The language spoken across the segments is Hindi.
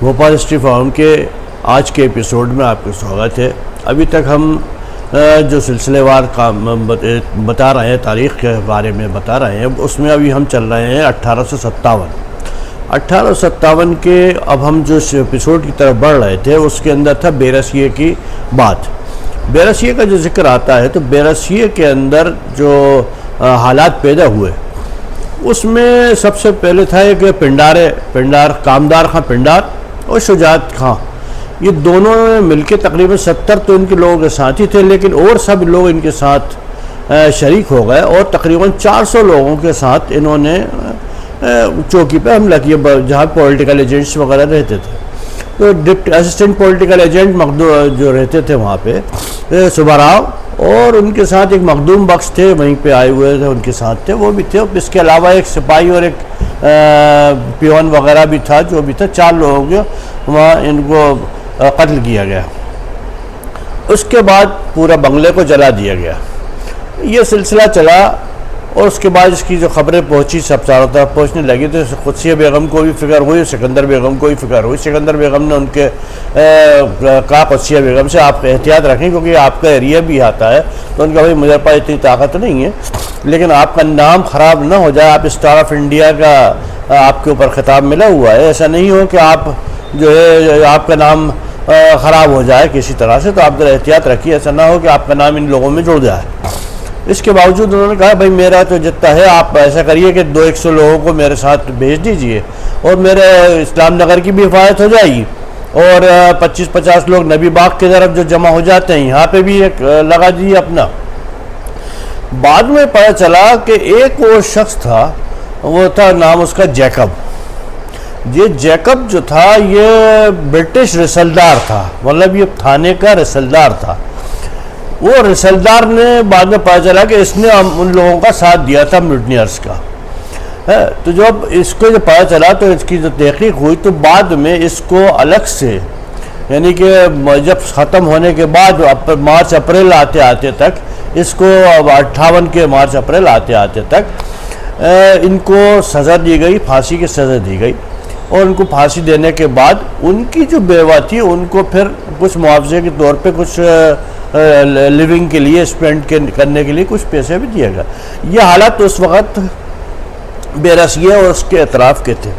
भोपाल हिस्ट्री फोरम के आज के एपिसोड में आपका स्वागत है। अभी तक हम जो सिलसिलेवार काम बता रहे हैं, तारीख़ के बारे में बता रहे हैं, उसमें अभी हम चल रहे हैं 1857 के। अब हम जो एपिसोड की तरफ बढ़ रहे थे उसके अंदर था बेरसिए की बात। बेरसिए का जो जिक्र आता है तो बेरसिए के अंदर जो हालात पैदा हुए उसमें सबसे पहले था एक पिंडार कामदार खां पिंडार और शुजात खां, ये दोनों मिलके तकरीबन 70 तो इनके लोगों के साथ ही थे, लेकिन और सब लोग इनके साथ शरीक हो गए और तकरीबन 400 लोगों के साथ इन्होंने चौकी पे हमला किया जहाँ पॉलिटिकल एजेंट्स वगैरह रहते थे। तो डिप्टी असिस्टेंट पॉलिटिकल एजेंट जो रहते थे वहाँ पे सुब्बाराव और उनके साथ एक मखदूम बख्श थे, वहीं पे आए हुए थे, उनके साथ थे, वो भी थे। इसके अलावा एक सिपाही और एक पियोन वगैरह भी था, जो भी था। 4 लोगों को वहाँ इनको कत्ल किया गया। उसके बाद पूरा बंगले को जला दिया गया। ये सिलसिला चला और उसके बाद इसकी जो खबरें पहुंची सब चारों तरफ पहुंचने लगी, तो कुदसिया बेगम को भी फिक्र हुई, सिकंदर बेगम को भी फिक्र हुई। सिकंदर बेगम ने उनके कहा कुदसिया बेगम से आप एहतियात रखें क्योंकि आपका एरिया भी आता है। तो उनका भाई मुझे पास इतनी ताकत नहीं है, लेकिन आपका नाम ख़राब ना हो जाए। आप स्टार ऑफ इंडिया का आपके ऊपर खिताब मिला हुआ है, ऐसा नहीं हो कि आप जो है आपका नाम ख़राब हो जाए किसी तरह से। तो आप जरा एहतियात रखिए, ऐसा ना हो कि आपका नाम इन लोगों में जुड़ जाए। इसके बावजूद उन्होंने कहा भाई मेरा तो जितना है आप ऐसा करिए कि 200 लोगों को मेरे साथ भेज दीजिए और मेरे इस्लाम नगर की भी हिफाजत हो जाएगी और 25-50 लोग नबी बाग की तरफ जो जमा हो जाते हैं यहाँ पे भी एक लगा दीजिए अपना। बाद में पता चला कि एक और शख्स था, वो था नाम उसका जैकब। ये जैकब जो था ये ब्रिटिश रिसलदार था, मतलब ये थाने का रिसलदार था। वो रिसलदार ने बाद में पता चला कि इसने उन लोगों का साथ दिया था म्यूटनियर्स का है। तो जब इसको जब पता चला तो इसकी जो तहकीक हुई तो बाद में इसको अलग से, यानी कि जब ख़त्म होने के बाद मार्च अप्रैल आते तक, इसको 58 के मार्च अप्रैल आते तक इनको सज़ा दी गई, फांसी की सज़ा दी गई। और उनको फांसी देने के बाद उनकी जो बेवा थी उनको फिर कुछ मुआवजे के तौर पे कुछ लिविंग के लिए स्पेंड करने के लिए कुछ पैसे भी दिया गया। ये हालात तो उस वक़्त बेरसिए और उसके अतराफ़ के थे।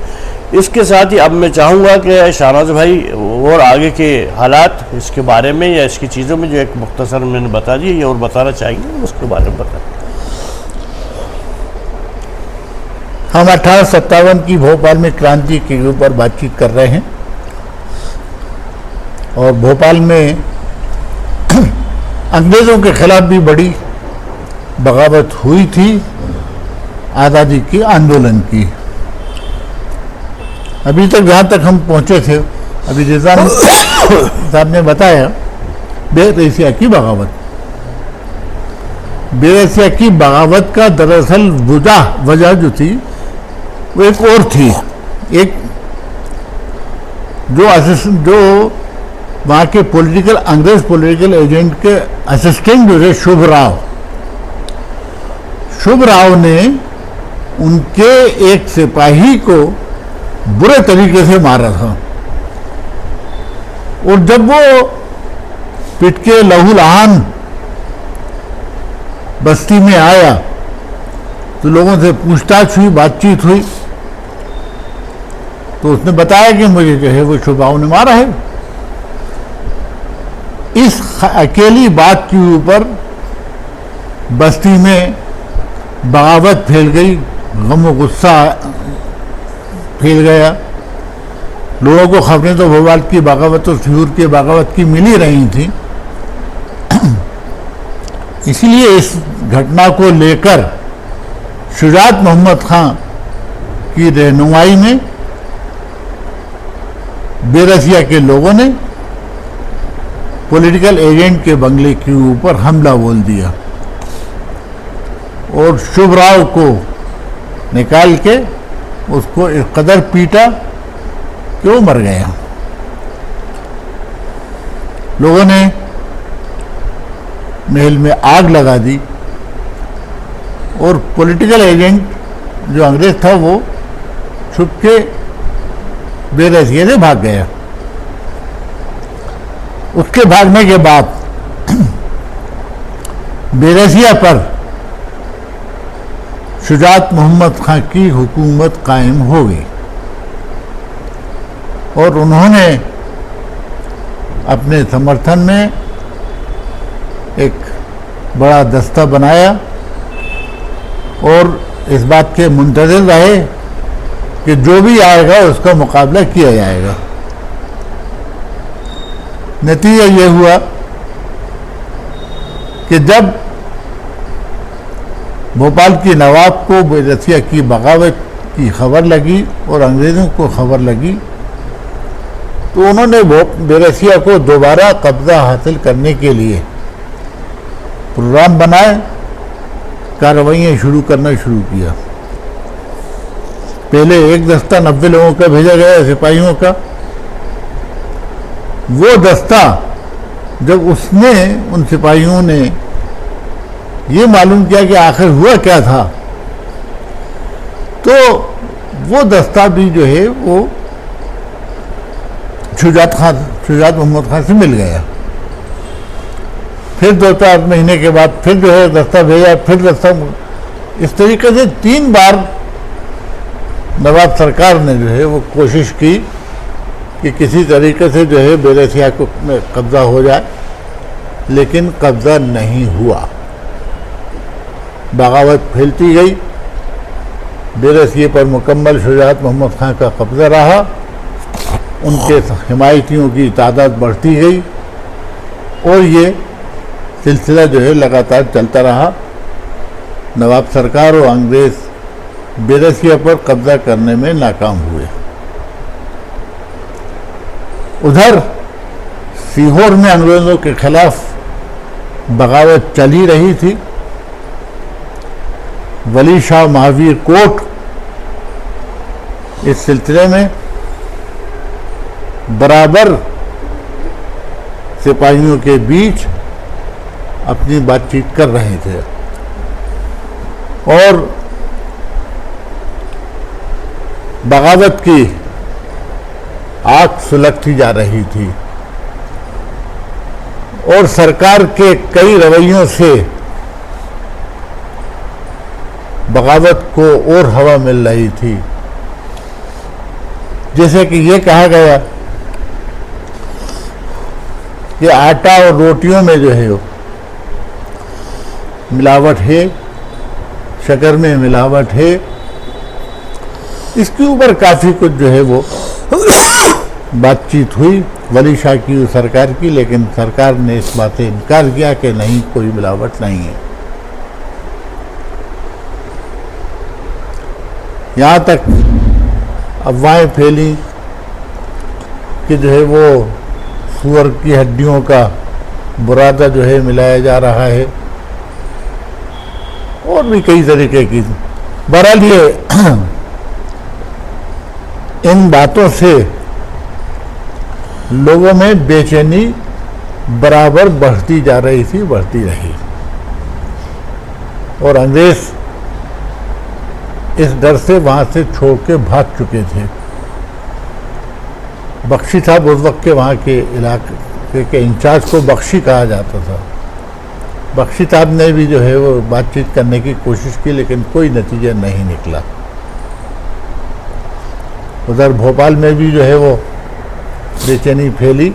इसके साथ ही अब मैं चाहूँगा कि शाहनवाज़ भाई और आगे के हालात इसके बारे में या इसकी चीज़ों में जो एक मुख्तसर मैंने बता दी ये और बताना चाहेंगे, उसके बारे में बताएं। हम 1857 की भोपाल में क्रांति के ऊपर बातचीत कर रहे हैं और भोपाल में अंग्रेज़ों के खिलाफ भी बड़ी बगावत हुई थी आज़ादी के आंदोलन की। अभी तक जहाँ तक हम पहुँचे थे, अभी रिज़वान साहब ने बताया बेरसिया की बगावत। बेरसिया की बगावत का दरअसल वजह जो थी वो एक और थी। एक जो वहाँ के अंग्रेज पॉलिटिकल एजेंट के असिस्टेंट जो थे शुभ राव ने उनके एक सिपाही को बुरे तरीके से मारा था और जब वो पिट के लहूलुहान बस्ती में आया तो लोगों से पूछताछ हुई, बातचीत हुई, तो उसने बताया कि मुझे जो है वो शुभाव ने मारा है। इस अकेली बात के ऊपर बस्ती में बगावत फैल गई, गम और गुस्सा फैल गया। लोगों को खबरें तो भोपाल की बगावत और सियूर की बगावत की मिल ही रही थी। इसलिए इस घटना को लेकर शुजात मोहम्मद खां की रहनुमाई में बेरसिया के लोगों ने पॉलिटिकल एजेंट के बंगले के ऊपर हमला बोल दिया और शुभ राव को निकाल के उसको इस कदर पीटा कि वो मर गया। लोगों ने महल में आग लगा दी और पॉलिटिकल एजेंट जो अंग्रेज था वो छुप के बेरसिया से भाग गया। उसके भागने के बाद बेरसिया पर शुजात मोहम्मद खां की हुकूमत कायम हो गई और उन्होंने अपने समर्थन में एक बड़ा दस्ता बनाया और इस बात के मुंतज़िर रहे कि जो भी आएगा उसका मुकाबला किया जाएगा। नतीजा ये हुआ कि जब भोपाल की नवाब को बेरसिया की बगावत की खबर लगी और अंग्रेज़ों को खबर लगी तो उन्होंने बेरसिया को दोबारा कब्ज़ा हासिल करने के लिए प्रोग्राम बनाए, कार्रवाइयाँ शुरू करना शुरू किया। पहले एक दस्ता 90 लोगों का भेजा गया, सिपाहियों का। वो दस्ता जब उसने उन सिपाहियों ने ये मालूम किया कि आखिर हुआ क्या था, तो वो दस्ता भी जो है वो शुजात मोहम्मद खान से मिल गया। फिर 2-4 महीने के बाद फिर जो है दस्ता भेजा, फिर दस्ता, इस तरीके से 3 बार नवाब सरकार ने जो है वो कोशिश की कि किसी तरीके से जो है बेरसिया को कब्ज़ा हो जाए, लेकिन कब्ज़ा नहीं हुआ। बगावत फैलती गई, बेरसिया पर मुकम्मल शुजात मोहम्मद खान का कब्ज़ा रहा, उनके हिमायतियों की तादाद बढ़ती गई और ये सिलसिला जो है लगातार चलता रहा। नवाब सरकार और अंग्रेज़ बेरसिया पर कब्ज़ा करने में नाकाम हुए। उधर सीहोर में अंग्रेज़ों के खिलाफ बगावत चली रही थी। वली शाह महावीर कोट इस सिलसिले में बराबर सिपाहियों के बीच अपनी बातचीत कर रहे थे और बगावत की आग सुलगती जा रही थी और सरकार के कई रवैयों से बगावत को और हवा मिल रही थी। जैसे कि ये कहा गया कि आटा और रोटियों में जो है मिलावट है, शक्कर में मिलावट है। इसके ऊपर काफ़ी कुछ जो है वो बातचीत हुई वली शाह की सरकार की, लेकिन सरकार ने इस बात से इनकार किया कि नहीं, कोई मिलावट नहीं है। यहाँ तक अफवाहें फैली कि जो है वो सूअर की हड्डियों का बुरादा जो है मिलाया जा रहा है और भी कई तरीके की। बहरहाल ये इन बातों से लोगों में बेचैनी बराबर बढ़ती जा रही थी, बढ़ती रही और अंग्रेज इस डर से वहाँ से छोड़ के भाग चुके थे। बख्शी साहब उस वक्त के वहाँ के इलाके के इंचार्ज को बख्शी कहा जाता था। बख्शी साहब ने भी जो है वो बातचीत करने की कोशिश की, लेकिन कोई नतीजा नहीं निकला। उधर भोपाल में भी जो है वो बेचैनी फैली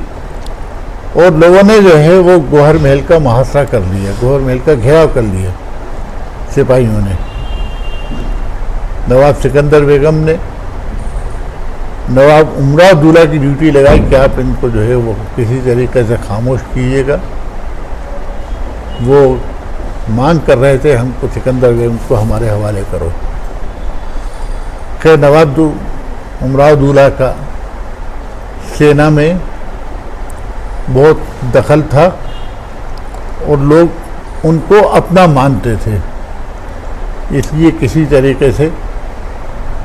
और लोगों ने जो है वो गौहर महल का मुहासरा कर लिया, गौहर महल का घेराव कर लिया सिपाहियों ने। नवाब सिकंदर बेगम ने नवाब उमराव-उद-दौला की ड्यूटी लगाई कि आप इनको जो है वो किसी तरीके से खामोश कीजिएगा। वो मांग कर रहे थे हमको सिकंदर बेगम को हमारे हवाले करो। खैर नवाब उमराव-उद-दौला का सेना में बहुत दखल था और लोग उनको अपना मानते थे, इसलिए किसी तरीके से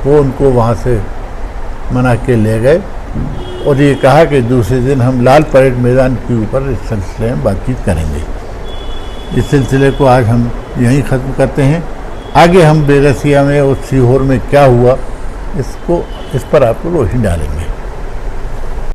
वो उनको वहाँ से मना के ले गए और ये कहा कि दूसरे दिन हम लाल परेड मैदान के ऊपर इस सिलसिले में बातचीत करेंगे। इस सिलसिले को आज हम यहीं ख़त्म करते हैं। आगे हम बेरसिया में और सीहोर में क्या हुआ इस पर आपको रोशनी डालेंगे।